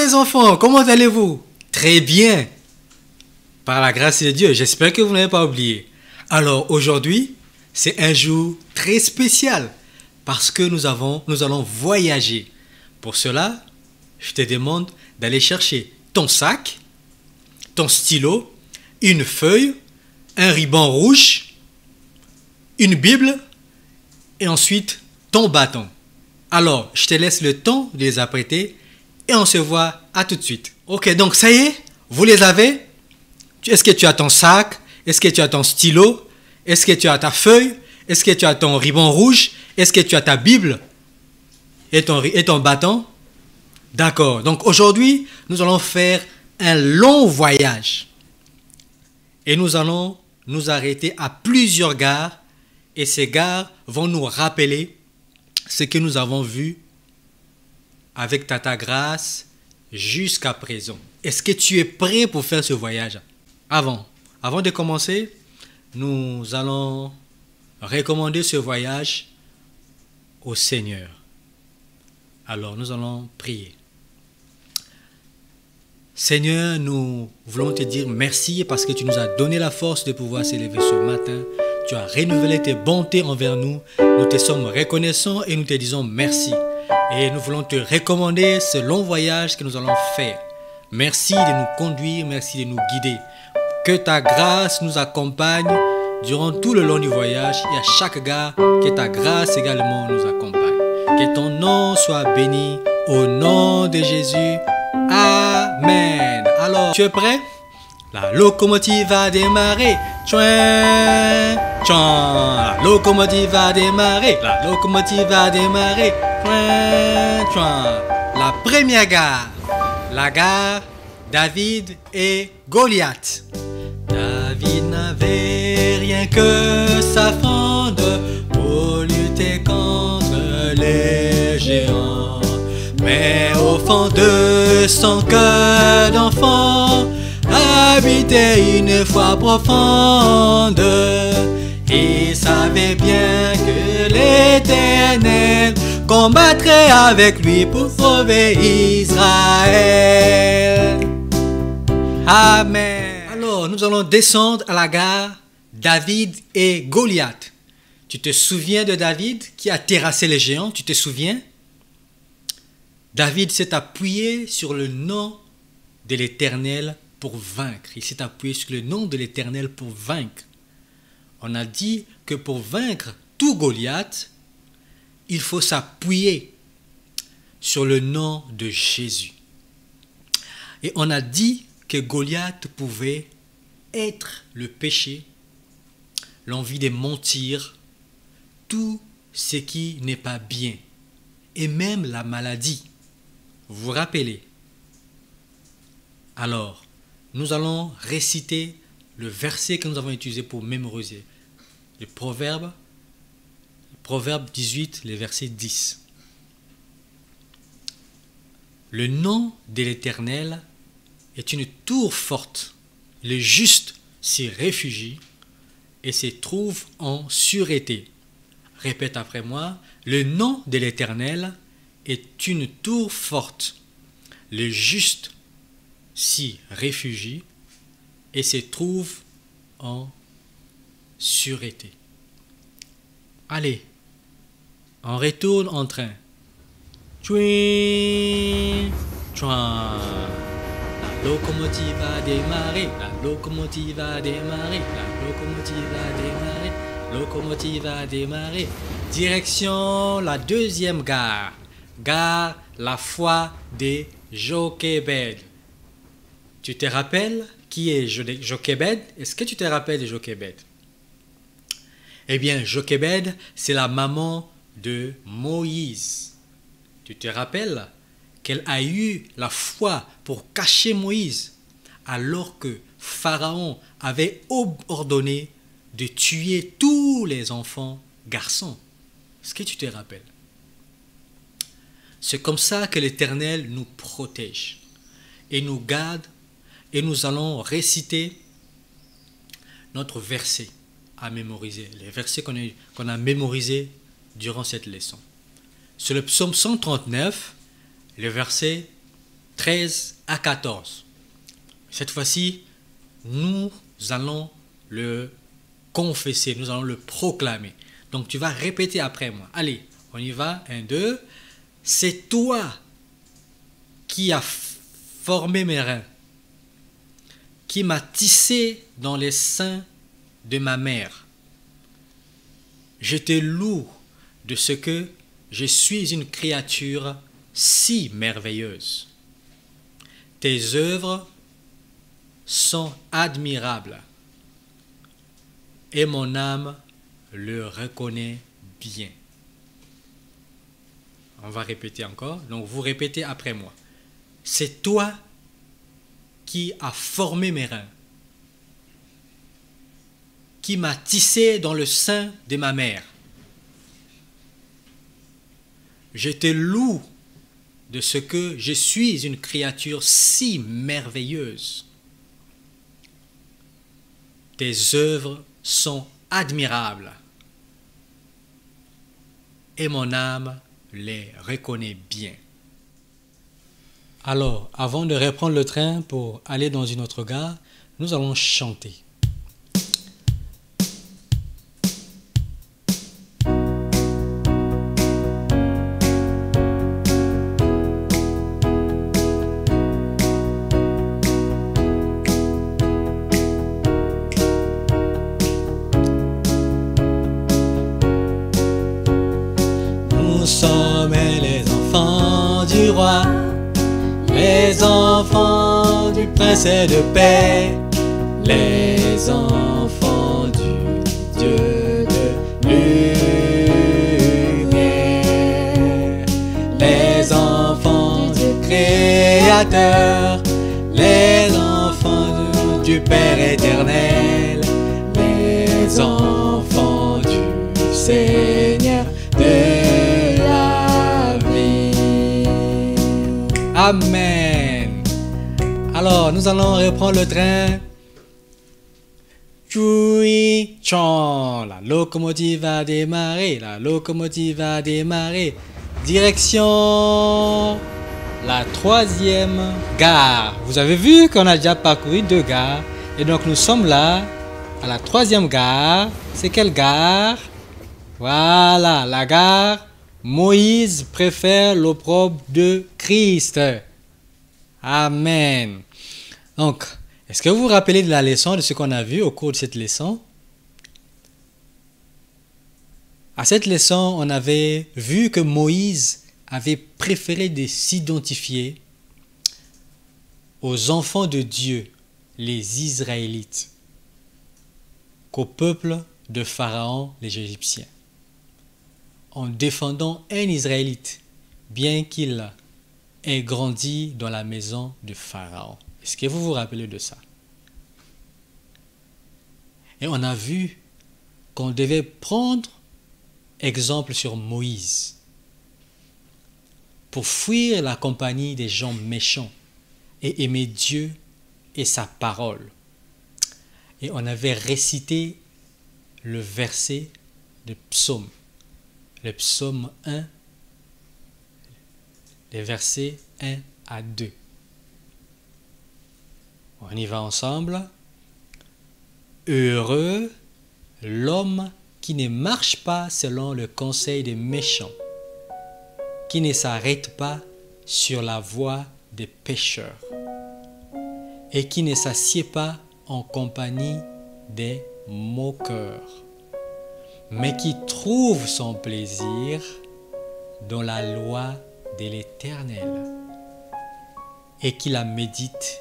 les enfants, comment allez-vous? Très bien. Par la grâce de Dieu, j'espère que vous n'avez pas oublié. Alors aujourd'hui, c'est un jour très spécial parce que nous allons voyager. Pour cela, je te demande d'aller chercher ton sac, ton stylo, une feuille, un ruban rouge, une Bible et ensuite ton bâton. Alors, je te laisse le temps de les apprêter et on se voit à tout de suite. Ok, donc ça y est, vous les avez? Est-ce que tu as ton sac? Est-ce que tu as ton stylo? Est-ce que tu as ta feuille? Est-ce que tu as ton ruban rouge? Est-ce que tu as ta Bible et ton bâton? D'accord, donc aujourd'hui, nous allons faire un long voyage. Et nous allons nous arrêter à plusieurs gares. Et ces gares vont nous rappeler ce que nous avons vu avec Tata Grâce jusqu'à présent. Est-ce que tu es prêt pour faire ce voyage? Avant de commencer, nous allons recommander ce voyage au Seigneur. Alors, nous allons prier. Seigneur, nous voulons te dire merci parce que tu nous as donné la force de pouvoir s'élever ce matin. Tu as renouvelé tes bontés envers nous. Nous te sommes reconnaissants et nous te disons merci. Et nous voulons te recommander ce long voyage que nous allons faire. Merci de nous conduire, merci de nous guider. Que ta grâce nous accompagne durant tout le long du voyage et à chaque gare, que ta grâce également nous accompagne. Que ton nom soit béni au nom de Jésus. Amen. Alors, tu es prêt? La locomotive va démarrer. Chouin, chouin. La locomotive va démarrer. La locomotive va démarrer. Chouin, chouin. La première gare. La gare David et Goliath. David n'avait rien que sa fronde pour lutter contre les géants. Mais au fond de son cœur d'enfant habitait une foi profonde. Il savait bien que l'Éternel combattrait avec lui pour sauver Israël. Amen. Alors, nous allons descendre à la gare David et Goliath. Tu te souviens de David qui a terrassé les géants? Tu te souviens? David s'est appuyé sur le nom de l'Éternel pour vaincre. Il s'est appuyé sur le nom de l'Éternel pour vaincre. On a dit que pour vaincre tout Goliath, il faut s'appuyer sur le nom de Jésus. Et on a dit que Goliath pouvait être le péché, l'envie de mentir, tout ce qui n'est pas bien, et même la maladie. Vous vous rappelez? Alors, nous allons réciter le verset que nous avons utilisé pour mémoriser. Le Proverbe 18, le verset 10. Le nom de l'Éternel est une tour forte. Le juste s'y réfugie et se trouve en sûreté. Répète après moi. Le nom de l'Éternel est une tour forte. Le juste s'y réfugie et se trouve en sûreté. Allez, on retourne en train. Tchouin, tchouin. La locomotive va démarrer, la locomotive va démarrer, la locomotive va démarrer, la locomotive va démarrer. Direction la deuxième gare. Gare La Foi de Jochebed. Tu te rappelles qui est Jochebed? Est-ce que tu te rappelles de Jochebed? Eh bien, Jochebed, c'est la maman de Moïse. Tu te rappelles qu'elle a eu la foi pour cacher Moïse alors que Pharaon avait ordonné de tuer tous les enfants garçons. Est-ce que tu te rappelles? C'est comme ça que l'Éternel nous protège et nous garde, et nous allons réciter notre verset à mémoriser, les versets qu'on a mémorisés durant cette leçon. Sur le psaume 139, le verset 13 à 14. Cette fois-ci, nous allons le confesser, nous allons le proclamer. Donc tu vas répéter après moi. Allez, on y va. 1, 2. C'est toi qui as formé mes reins, qui m'a tissé dans les seins de ma mère. Je te loue de ce que je suis une créature si merveilleuse. Tes œuvres sont admirables et mon âme le reconnaît bien. On va répéter encore. Donc vous répétez après moi. C'est toi qui as formé mes reins, qui m'a tissé dans le sein de ma mère. Je te loue de ce que je suis une créature si merveilleuse. Tes œuvres sont admirables et mon âme les reconnaît bien. Alors, avant de reprendre le train pour aller dans une autre gare, nous allons chanter. Nous sommes les enfants du roi, les enfants du prince et de paix, les enfants du Dieu de lumière, les enfants du Créateur, les enfants du Père éternel, les enfants du Seigneur de la vie. Amen. Alors, nous allons reprendre le train. Chui chon, la locomotive a démarré, la locomotive a démarré. Direction la 3e gare. Vous avez vu qu'on a déjà parcouru 2 gares. Et donc nous sommes là, à la 3e gare. C'est quelle gare? Voilà, la gare Moïse préfère l'opprobre de Christ. Amen. Donc, est-ce que vous vous rappelez de la leçon, de ce qu'on a vu au cours de cette leçon? À cette leçon, on avait vu que Moïse avait préféré de s'identifier aux enfants de Dieu, les Israélites, qu'au peuple de Pharaon, les Égyptiens, en défendant un Israélite, bien qu'il ait grandi dans la maison de Pharaon. Est-ce que vous vous rappelez de ça? Et on a vu qu'on devait prendre exemple sur Moïse pour fuir la compagnie des gens méchants et aimer Dieu et sa parole. Et on avait récité le verset de Psaume, le Psaume 1, les versets 1 à 2. On y va ensemble. Heureux l'homme qui ne marche pas selon le conseil des méchants, qui ne s'arrête pas sur la voie des pécheurs et qui ne s'assied pas en compagnie des moqueurs, mais qui trouve son plaisir dans la loi de l'Éternel et qui la médite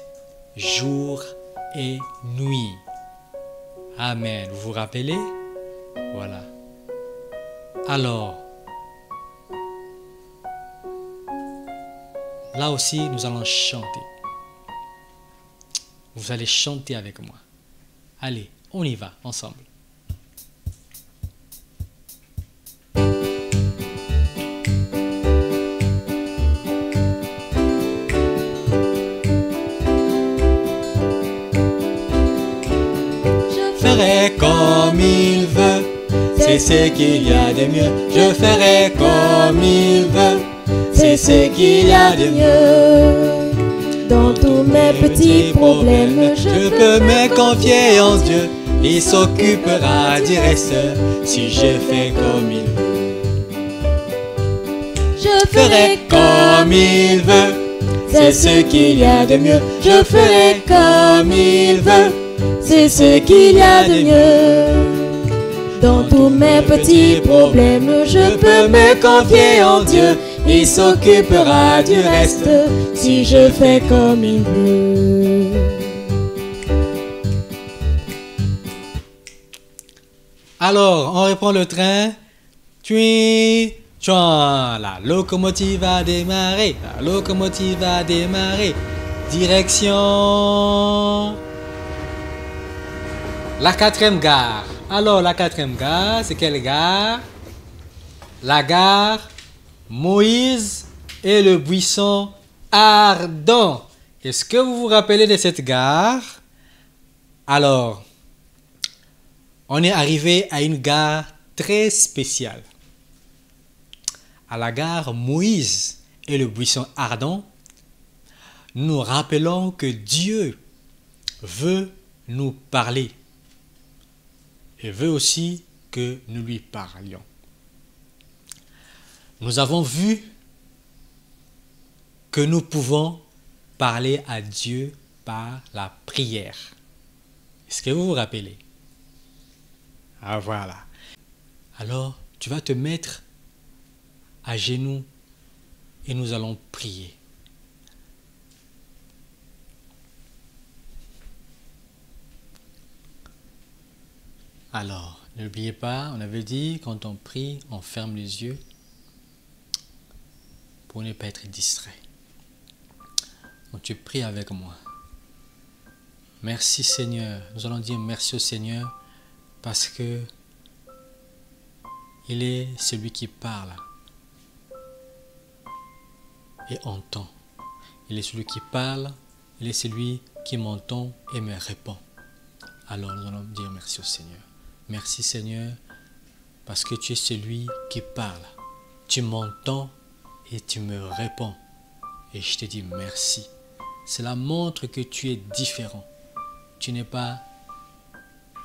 jour et nuit. Amen. Vous vous rappelez? Voilà. Alors, là aussi, nous allons chanter. Vous allez chanter avec moi. Allez, on y va ensemble. Je ferai comme il veut, c'est ce qu'il y a de mieux. Je ferai comme il veut, c'est ce qu'il y a de mieux. Dans tous mes petits problèmes, je peux me confier en Dieu. Il s'occupera du reste si je fais comme il veut. Je Ferai comme il veut, c'est ce qu'il y a de mieux. Je ferai comme il veut, c'est ce qu'il y a de mieux. Dans tous mes petits problèmes, je peux me confier en Dieu. Il s'occupera du reste si je fais comme il veut. Alors, on reprend le train. Tui, tchouan, la locomotive a démarré. La locomotive a démarré. Direction la 4e gare. Alors, la 4e gare, c'est quelle gare? La gare Moïse et le buisson ardent. Est-ce que vous vous rappelez de cette gare? Alors, on est arrivé à une gare très spéciale. À la gare Moïse et le buisson ardent, nous rappelons que Dieu veut nous parler et veut aussi que nous lui parlions. Nous avons vu que nous pouvons parler à Dieu par la prière. Est-ce que vous vous rappelez? Ah voilà. Alors, tu vas te mettre à genoux et nous allons prier. Alors, n'oubliez pas, on avait dit, quand on prie, on ferme les yeux pour ne pas être distrait. Donc tu pries avec moi. Merci Seigneur. Nous allons dire merci au Seigneur parce que il est celui qui parle et entend. Il est celui qui parle, il est celui qui m'entend et me répond. Alors nous allons dire merci au Seigneur. Merci Seigneur parce que tu es celui qui parle. Tu m'entends et tu me réponds. Et je te dis merci. Cela montre que tu es différent. Tu n'es pas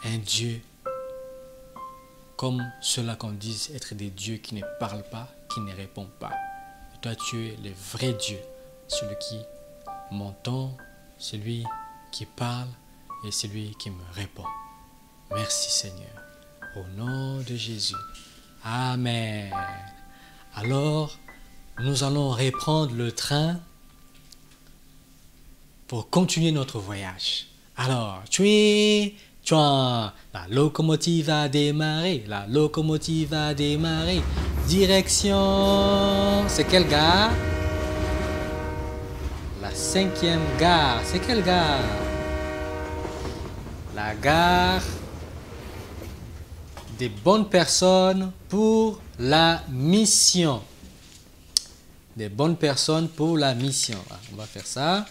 un Dieu comme ceux-là qu'on dit être des dieux qui ne parlent pas, qui ne répondent pas. Et toi, tu es le vrai Dieu, celui qui m'entend, celui qui parle et celui qui me répond. Merci Seigneur. Au nom de Jésus. Amen. Alors, nous allons reprendre le train pour continuer notre voyage. Alors, tui, tchouan, la locomotive a démarré. La locomotive a démarré. Direction, c'est quelle gare? La 5e gare. C'est quelle gare? La gare des bonnes personnes pour la mission. Des bonnes personnes pour la mission. On va faire ça.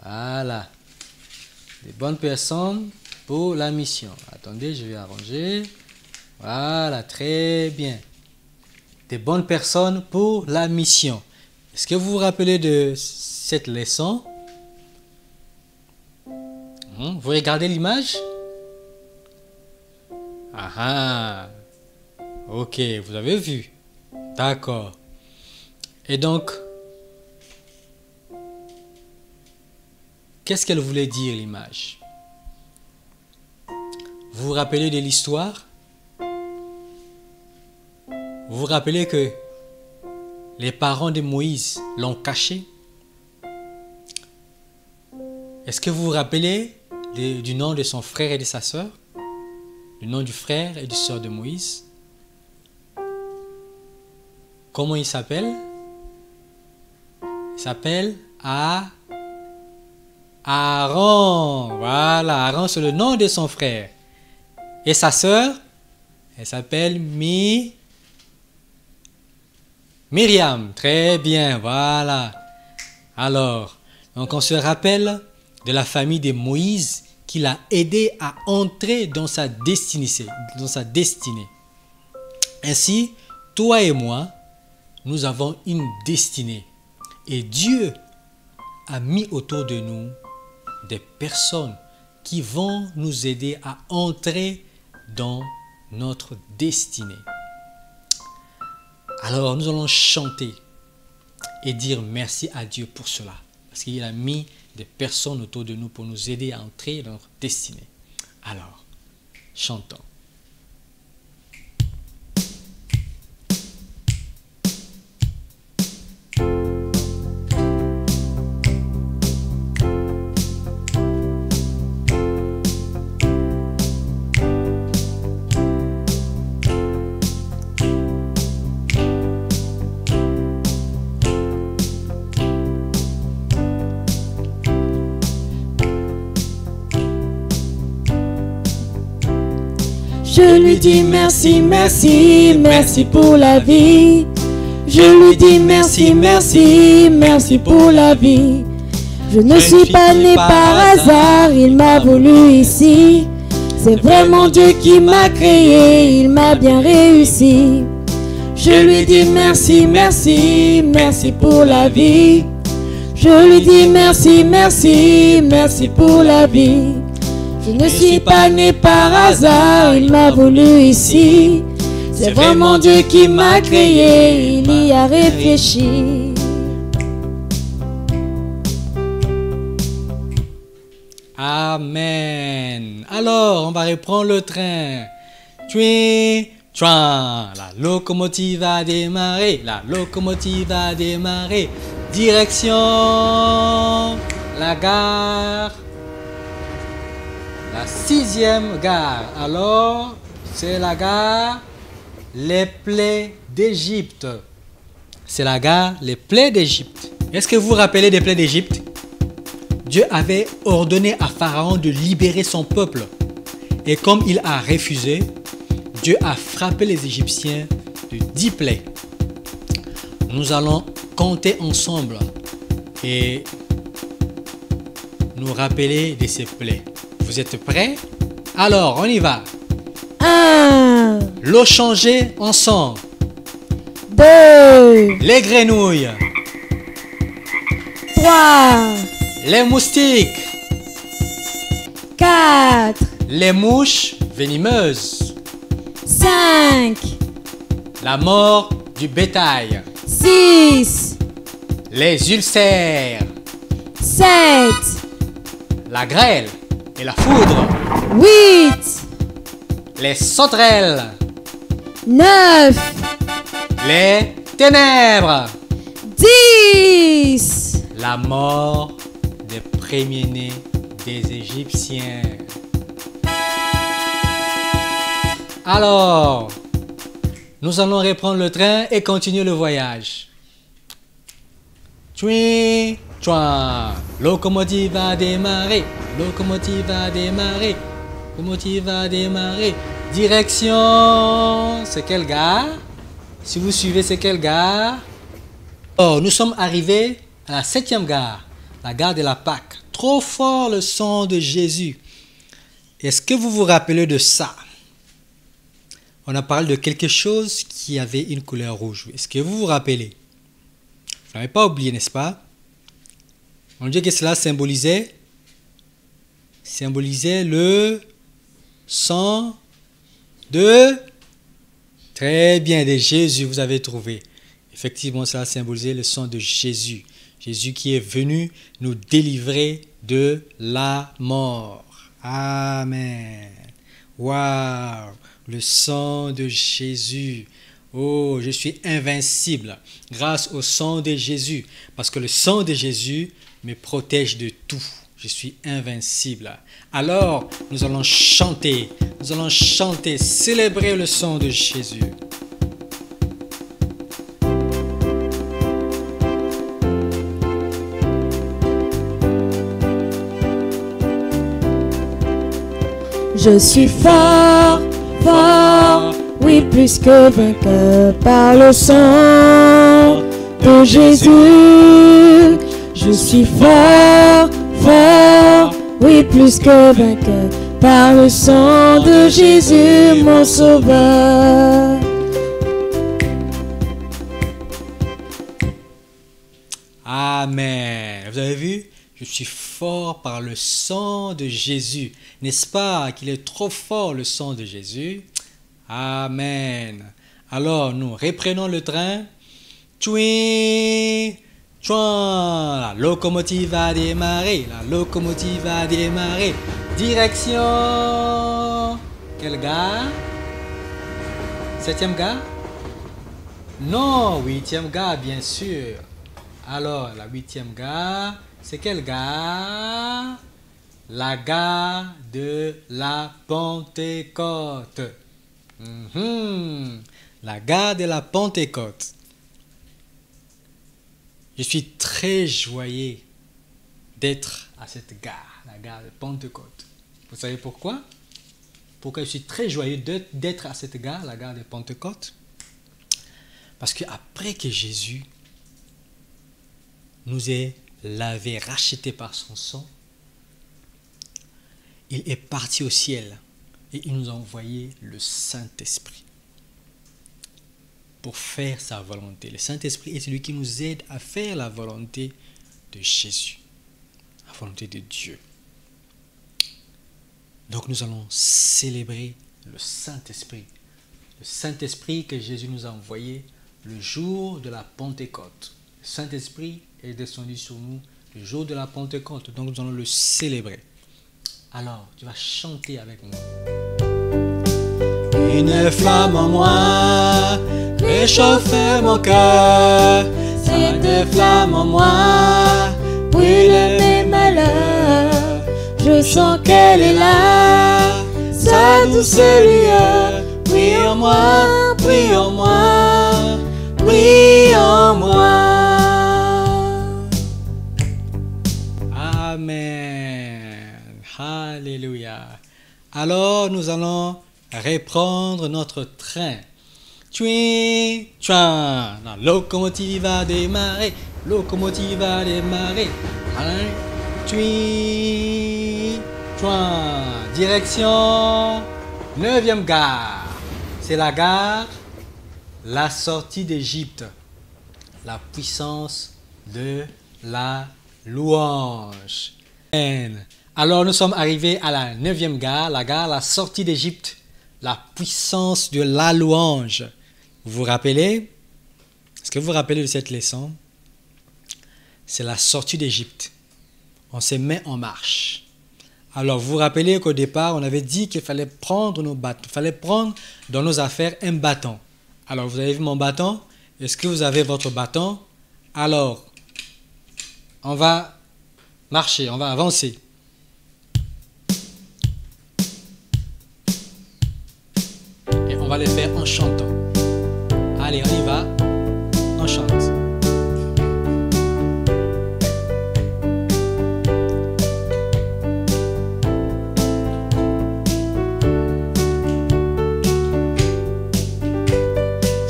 Voilà. Des bonnes personnes pour la mission. Attendez, je vais arranger. Voilà, très bien. Des bonnes personnes pour la mission. Est-ce que vous vous rappelez de cette leçon? Vous regardez l'image? Ah ah. Ok, vous avez vu. D'accord. Et donc, qu'est-ce qu'elle voulait dire l'image? Vous vous rappelez de l'histoire? Vous vous rappelez que les parents de Moïse l'ont caché? Est-ce que vous vous rappelez du nom de son frère et de sa sœur? Le nom du frère et du sœur de Moïse? Comment il s'appelle? Il s'appelle Aaron. Voilà, Aaron c'est le nom de son frère. Et sa sœur, elle s'appelle Myriam. Très bien, voilà. Alors, donc on se rappelle de la famille de Moïse qui l'a aidé à entrer dans sa destinée. Ainsi, toi et moi, nous avons une destinée. Et Dieu a mis autour de nous des personnes qui vont nous aider à entrer dans notre destinée. Alors nous allons chanter et dire merci à Dieu pour cela. Parce qu'il a mis des personnes autour de nous pour nous aider à entrer dans notre destinée. Alors, chantons. Je lui dis merci, merci, merci pour la vie. Je lui dis merci, merci, merci pour la vie. Je ne suis pas né par hasard, il m'a voulu ici. C'est vraiment Dieu qui m'a créé, il m'a bien réussi. Je lui dis merci, merci, merci pour la vie. Je lui dis merci, merci, merci pour la vie. Je ne suis pas né par hasard, il m'a voulu ici. C'est vraiment Dieu qui m'a créé, il y a réfléchi. Amen. Alors, on va reprendre le train. Tui, tran. La locomotive a démarré. La locomotive a démarré. Direction la gare. La 6e gare. Alors, c'est la gare Les Plaies d'Égypte. C'est la gare Les Plaies d'Égypte. Est-ce que vous vous rappelez des plaies d'Égypte? Dieu avait ordonné à Pharaon de libérer son peuple. Et comme il a refusé, Dieu a frappé les Égyptiens de 10 plaies. Nous allons compter ensemble et nous rappeler de ces plaies. Vous êtes prêts? Alors, on y va. 1, L'eau changée en sang. 2, Les grenouilles. 3, Les moustiques. 4, Les mouches venimeuses. 5, La mort du bétail. 6, Les ulcères. 7, La grêle et la foudre. 8, Les sauterelles. 9, Les ténèbres. 10. La mort des premiers-nés des Égyptiens. Alors, nous allons reprendre le train et continuer le voyage. Tui, tui, locomotive a démarré, locomotive a démarré, locomotive a démarré. Direction, c'est quelle gare? Si vous suivez, c'est quelle gare? Oh, nous sommes arrivés à la 7e gare, la gare de la Pâque. Trop fort le sang de Jésus. Est-ce que vous vous rappelez de ça? On a parlé de quelque chose qui avait une couleur rouge. Est-ce que vous vous rappelez? Vous n'avez pas oublié, n'est-ce pas? On dit que cela symbolisait le sang de... Très bien, de Jésus, vous avez trouvé. Effectivement, cela symbolisait le sang de Jésus. Jésus qui est venu nous délivrer de la mort. Amen. Waouh, le sang de Jésus. Oh, je suis invincible grâce au sang de Jésus. Parce que le sang de Jésus me protège de tout. Je suis invincible. Alors, nous allons chanter, célébrer le sang de Jésus. Je suis fort, fort, oui plus que vainqueur par le sang de Jésus. Je suis fort, fort, oui plus que vainqueur par le sang de Jésus, mon sauveur. Amen. Vous avez avez vu? Je suis fort par le sang de Jésus. N'est-ce pas qu'il est trop fort le sang de Jésus? Amen. Alors, nous reprenons le train. Tchouin, tchouin. La locomotive a démarré. La locomotive a démarré. Direction. Quelle gare? 7e gare? Non, 8e gare, bien sûr. Alors, la 8e gare, c'est quelle gare? La gare de la Pentecôte. La gare de la Pentecôte. Je suis très joyeux d'être à cette gare, la gare de Pentecôte. Vous savez pourquoi? Pourquoi je suis très joyeux d'être à cette gare, la gare de Pentecôte? Parce qu'après que Jésus nous ait lavé, racheté par son sang, il est parti au ciel et il nous a envoyé le Saint-Esprit pour faire sa volonté. Le Saint-Esprit est celui qui nous aide à faire la volonté de Jésus, la volonté de Dieu. Donc nous allons célébrer le Saint-Esprit. Le Saint-Esprit que Jésus nous a envoyé le jour de la Pentecôte. Le Saint-Esprit est descendu sur nous le jour de la Pentecôte. Donc nous allons le célébrer. Alors, tu vas chanter avec moi. Une flamme en moi réchauffe mon cœur. Cette flamme en moi brûle mes malheurs. Je sens qu'elle est là, sa douce lueur. Brille en moi, brille en moi, brille en moi. Amen. Alléluia. Alors nous allons reprendre notre train. Tchouin, tchouin. La locomotive va démarrer. Locomotive va démarrer. Tchouin, tchouin. Direction 9e gare. C'est la gare, la sortie d'Égypte. La puissance de la louange. Amen. Alors nous sommes arrivés à la 9e gare, la sortie d'Égypte, la puissance de la louange. Vous vous rappelez? Est-ce que vous vous rappelez de cette leçon? C'est la sortie d'Égypte. On se met en marche. Alors vous vous rappelez qu'au départ, on avait dit qu'il fallait prendre nos bâtons, il fallait prendre dans nos affaires un bâton. Alors vous avez vu mon bâton? Est-ce que vous avez votre bâton? Alors, on va marcher, on va avancer. Et on va le faire en chantant. Allez, on y va. On chante.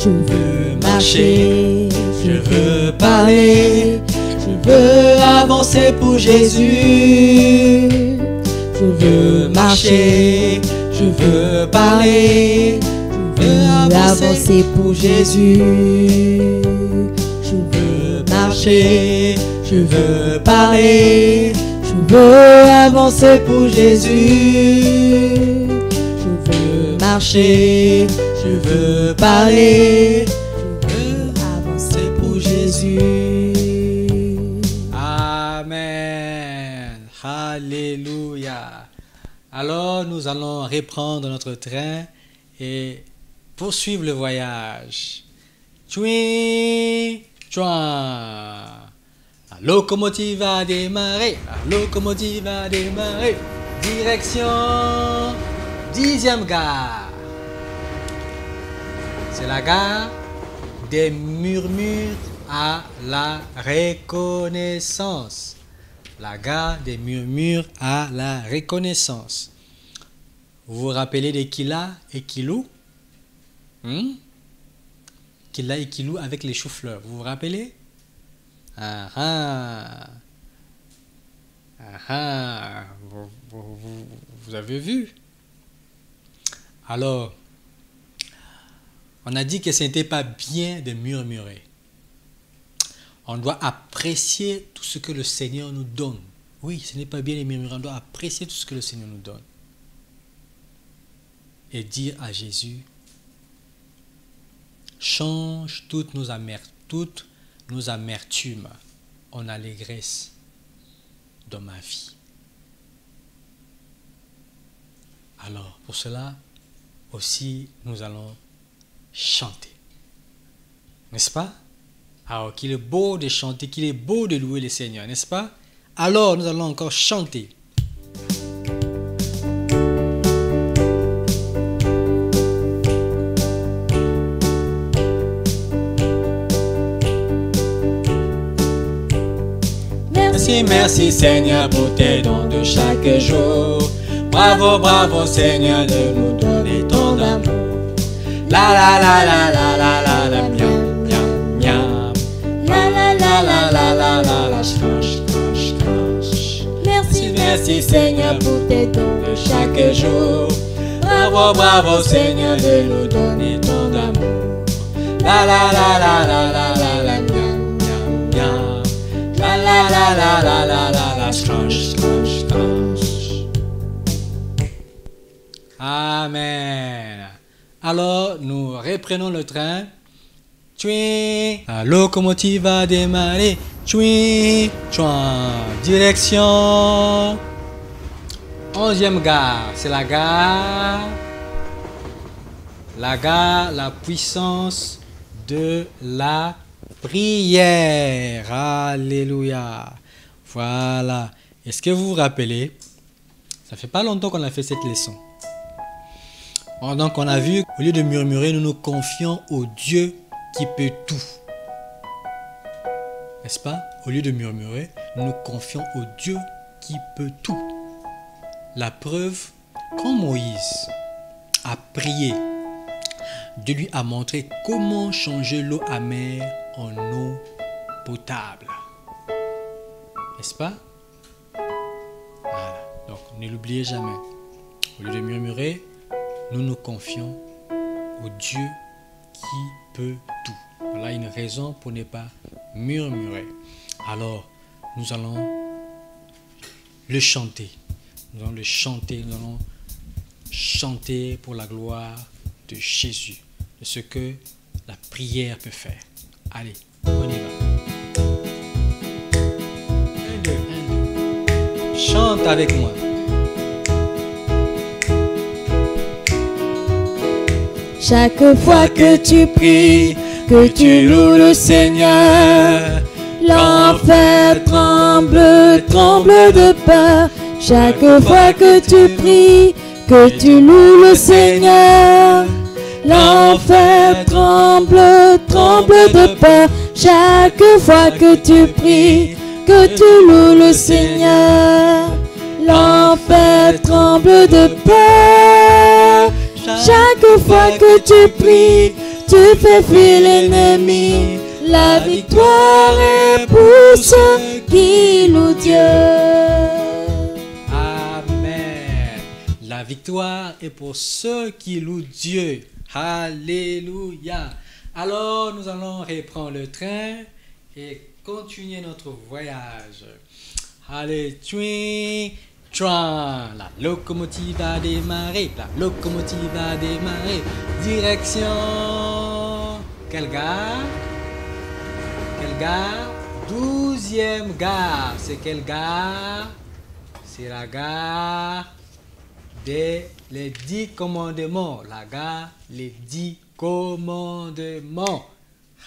Je veux marcher, je veux parler, je veux avancer pour Jésus. Je veux marcher, je veux parler, je veux avancer pour Jésus. Je veux marcher, je veux parler, je veux avancer pour Jésus. Je veux marcher, je veux parler, je veux avancer pour Jésus. Amen. Alléluia. Alors nous allons reprendre notre train et poursuivre le voyage. Tchouin, tchouin. La locomotive a démarré. La locomotive a démarré. Direction 10e gare. C'est la gare des murmures à la reconnaissance. La gare des murmures à la reconnaissance. Vous vous rappelez de Kila et Kilou? Kila et Kilou avec les choux-fleurs. Vous vous rappelez? Ah ah. Ah ah. Vous avez vu? Alors, on a dit que ce n'était pas bien de murmurer. On doit apprécier tout ce que le Seigneur nous donne. Oui, ce n'est pas bien les murmurer, on doit apprécier tout ce que le Seigneur nous donne. Et dire à Jésus, change toutes nos amertumes en allégresse dans ma vie. Alors, pour cela aussi, nous allons chanter. N'est-ce pas? Alors, qu'il est beau de chanter, qu'il est beau de louer le Seigneur, n'est-ce pas? Alors, nous allons encore chanter. Merci, merci Seigneur pour tes dons de chaque jour. Bravo, bravo Seigneur de nous donner ton amour. La la la la la la la la miam miam miam. La la la la la la la la scratch scratch scratch. Merci, merci Seigneur pour tes dons de chaque jour. Bravo, bravo Seigneur de nous donner ton amour. La la la la la la la la miam miam miam. La la la la la la la la scratch scratch scratch. Amen. Alors, nous reprenons le train. Tchouin. La locomotive va démarrer. Tchouin. Tchouin. Direction 11e gare. C'est la gare. La puissance de la prière. Alléluia. Voilà. Est-ce que vous vous rappelez? Ça fait pas longtemps qu'on a fait cette leçon. Donc on a vu, au lieu de murmurer, nous nous confions au Dieu qui peut tout. N'est-ce pas? Au lieu de murmurer, nous nous confions au Dieu qui peut tout. La preuve, quand Moïse a prié, Dieu lui a montré comment changer l'eau amère en eau potable. N'est-ce pas? Voilà. Donc ne l'oubliez jamais. Au lieu de murmurer, nous nous confions au Dieu qui peut tout. Voilà une raison pour ne pas murmurer. Alors, nous allons le chanter. Nous allons le chanter. Nous allons chanter pour la gloire de Jésus, de ce que la prière peut faire. Allez, on y va. 1, 2, 1, 2. Chante avec moi. Chaque fois que tu pries, que tu loues le Seigneur, l'enfer tremble, tremble de peur. Chaque fois que tu pries, que tu loues le Seigneur, l'enfer tremble, tremble de peur. Chaque fois que tu pries, que tu loues le Seigneur, l'enfer tremble de peur. Chaque fois que tu pries, tu fais fuir l'ennemi. La victoire est pour ceux qui louent Dieu. Amen. La victoire est pour ceux qui louent Dieu. Alléluia. Alors, nous allons reprendre le train et continuer notre voyage. Allez, tchouin. Tchouin, la locomotive a démarré, la locomotive a démarré. Direction. Quelle gare? Quelle gare? 12e gare. C'est quelle gare? C'est la gare des les 10 commandements. La gare, les 10 commandements.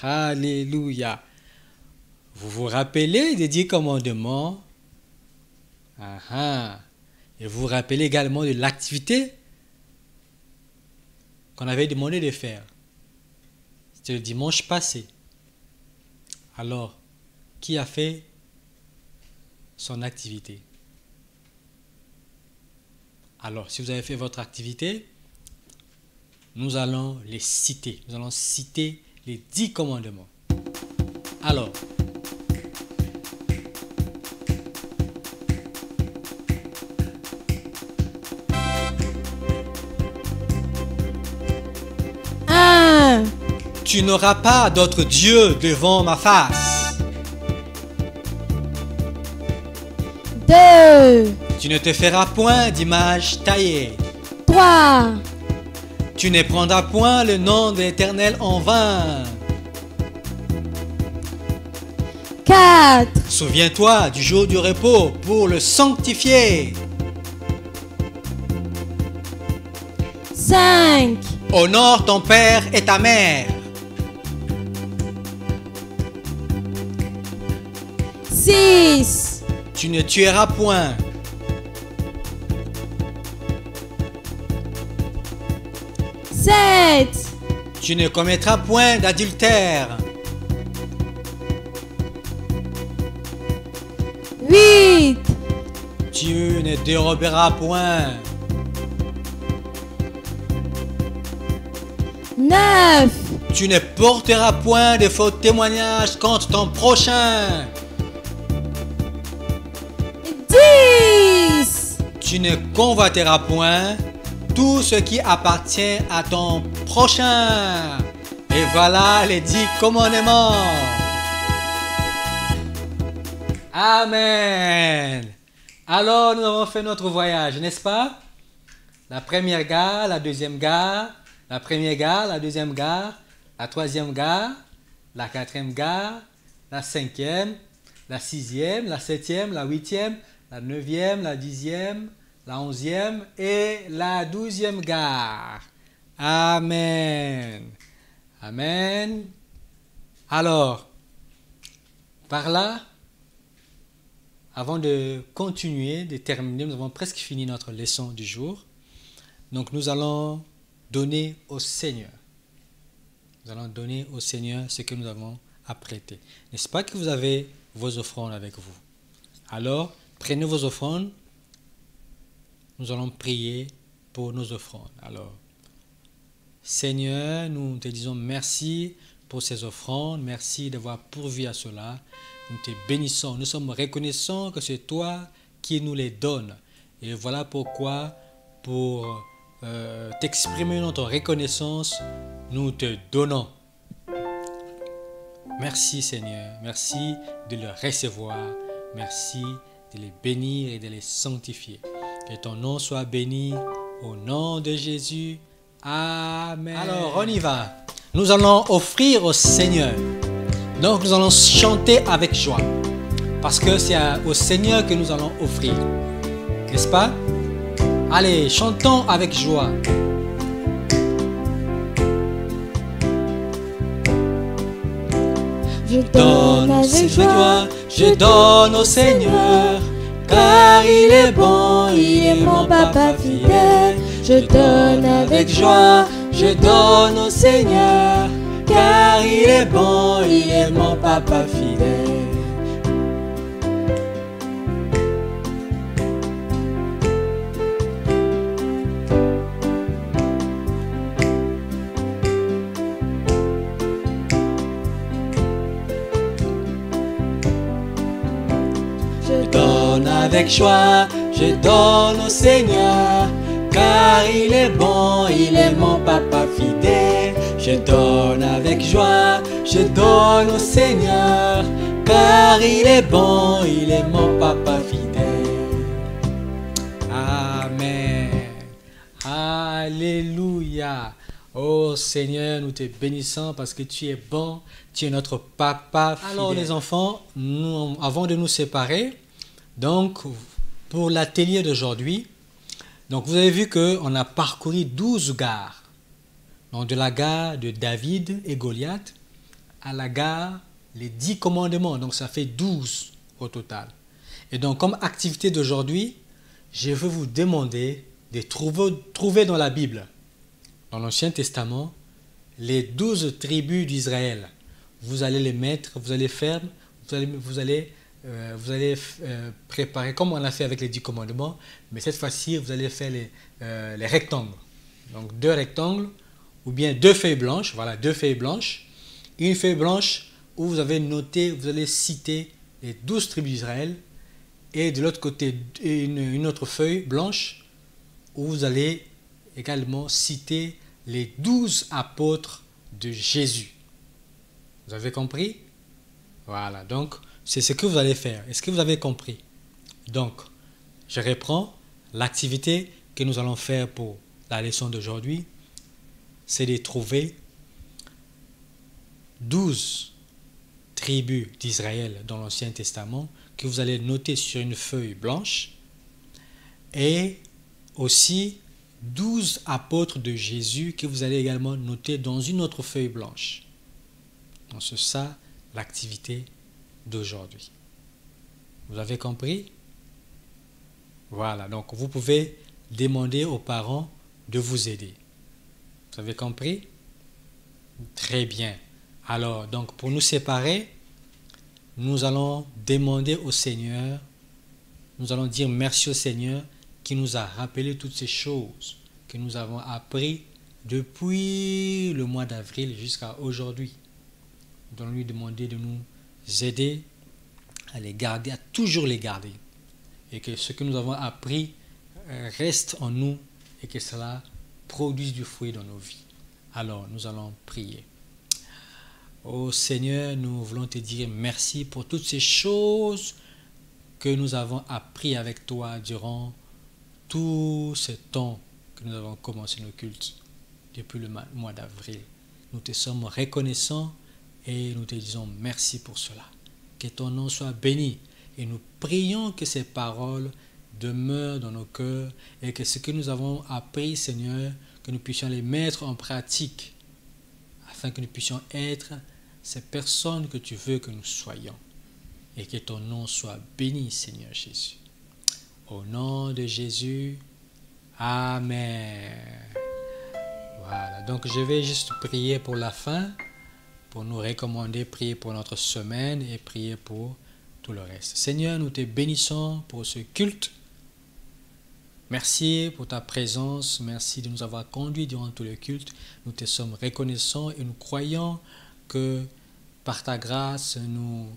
Alléluia. Vous vous rappelez des 10 commandements? Et vous vous rappelez également de l'activité qu'on avait demandé de faire. C'était le dimanche passé. Alors, qui a fait son activité? Alors, si vous avez fait votre activité, nous allons les citer. Nous allons citer les 10 commandements. Alors, tu n'auras pas d'autre Dieu devant ma face. 2, Tu ne te feras point d'image taillée. 3, Tu ne prendras point le nom de l'Éternel en vain. 4, Souviens-toi du jour du repos pour le sanctifier. 5, Honore ton père et ta mère. 6, Tu ne tueras point. 7, Tu ne commettras point d'adultère. 8, Tu ne déroberas point. 9, Tu ne porteras point de faux témoignages contre ton prochain. 10. Tu ne convoiteras point tout ce qui appartient à ton prochain. Et voilà les 10 commandements. Amen. Alors nous avons fait notre voyage, n'est-ce pas? La première gare, la deuxième gare, la première gare, la deuxième gare, la troisième gare, la quatrième gare, la cinquième, la sixième, la septième, la huitième, la neuvième, la dixième, la onzième et la 12e gare. Amen. Amen. Alors, par là, avant de continuer, de terminer, nous avons presque fini notre leçon du jour. Donc nous allons donner au Seigneur. Nous allons donner au Seigneur ce que nous avons apprêté. N'est-ce pas que vous avez vos offrandes avec vous? Alors, prenez vos offrandes. Nous allons prier pour nos offrandes. Alors, Seigneur, nous te disons merci pour ces offrandes. Merci d'avoir pourvu à cela. Nous te bénissons. Nous sommes reconnaissants que c'est toi qui nous les donnes. Et voilà pourquoi, pour t'exprimer notre reconnaissance, nous te donnons. Merci Seigneur. Merci de les recevoir. Merci de les bénir et de les sanctifier. Que ton nom soit béni au nom de Jésus. Amen. Alors, on y va. Nous allons offrir au Seigneur. Donc, nous allons chanter avec joie. Parce que c'est au Seigneur que nous allons offrir. N'est-ce pas? Allez, chantons avec joie. Je donne avec joie, je donne au Seigneur. car il est bon, il est mon papa fidèle. Je donne avec joie, je donne au Seigneur, car il est bon, il est mon papa fidèle. Je donne avec joie, je donne au Seigneur, car il est bon, il est mon papa fidèle. Je donne avec joie, je donne au Seigneur, car il est bon, il est mon papa fidèle. Amen. Alléluia. Oh Seigneur, nous te bénissons parce que tu es bon, tu es notre papa fidèle. Alors les enfants, avant de nous séparer, donc pour l'atelier d'aujourd'hui, donc vous avez vu qu'on a parcouru 12 gares. Donc de la gare de David et Goliath à la gare, les 10 commandements. Donc ça fait 12 au total. Et donc comme activité d'aujourd'hui, je vais vous demander de trouver dans la Bible, dans l'Ancien Testament, les 12 tribus d'Israël. Vous allez les mettre, vous allez faire, vous allez préparer comme on a fait avec les 10 commandements, mais cette fois-ci, vous allez faire les rectangles. Donc 2 rectangles, ou bien 2 feuilles blanches, voilà, 2 feuilles blanches. Une feuille blanche où vous avez noté, vous allez citer les 12 tribus d'Israël, et de l'autre côté, une autre feuille blanche où vous allez également citer les 12 apôtres de Jésus. Vous avez compris? Voilà, donc c'est ce que vous allez faire. Est-ce que vous avez compris? Donc, Je reprends. L'activité que nous allons faire pour la leçon d'aujourd'hui, c'est de trouver 12 tribus d'Israël dans l'Ancien Testament que vous allez noter sur une feuille blanche et aussi 12 apôtres de Jésus que vous allez également noter dans une autre feuille blanche. Donc c'est ça l'activité d'aujourd'hui. Vous avez compris? Voilà, donc vous pouvez demander aux parents de vous aider. Vous avez compris? Très bien. Alors, donc pour nous séparer, nous allons demander au Seigneur, nous allons dire merci au Seigneur qui nous a rappelé toutes ces choses que nous avons appris depuis le mois d'avril jusqu'à aujourd'hui. Nous allons lui demander de nous aider à les garder, à toujours les garder. Et que ce que nous avons appris reste en nous et que cela produise du fruit dans nos vies. Alors, nous allons prier. Ô Seigneur, nous voulons te dire merci pour toutes ces choses que nous avons appris avec toi durant tout ce temps que nous avons commencé nos cultes depuis le mois d'avril. Nous te sommes reconnaissants et nous te disons merci pour cela. Que ton nom soit béni et nous prions que ces paroles demeurent dans nos cœurs et que ce que nous avons appris, Seigneur, que nous puissions les mettre en pratique afin que nous puissions être ces personnes que tu veux que nous soyons. Et que ton nom soit béni, Seigneur Jésus. Au nom de Jésus, Amen. Voilà, donc je vais juste prier pour la fin, pour nous recommander, prier pour notre semaine et prier pour tout le reste. Seigneur, nous te bénissons pour ce culte. Merci pour ta présence, merci de nous avoir conduits durant tout le culte. Nous te sommes reconnaissants et nous croyons que par ta grâce, nous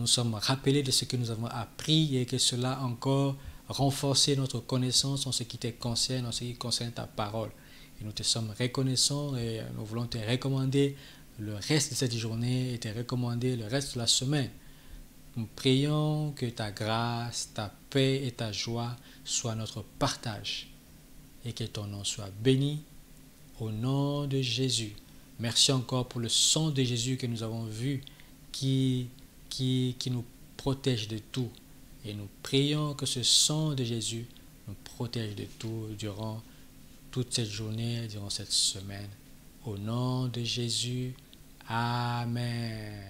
sommes rappelés de ce que nous avons appris et que cela a encore renforcé notre connaissance en ce qui te concerne, en ce qui concerne ta parole. Et nous te sommes reconnaissants et nous voulons te recommander le reste de cette journée et te recommander le reste de la semaine. Nous prions que ta grâce, ta paix et ta joie soient notre partage et que ton nom soit béni au nom de Jésus. Merci encore pour le sang de Jésus que nous avons vu qui nous protège de tout. Et nous prions que ce sang de Jésus nous protège de tout durant toute cette journée, durant cette semaine. Au nom de Jésus, Amen.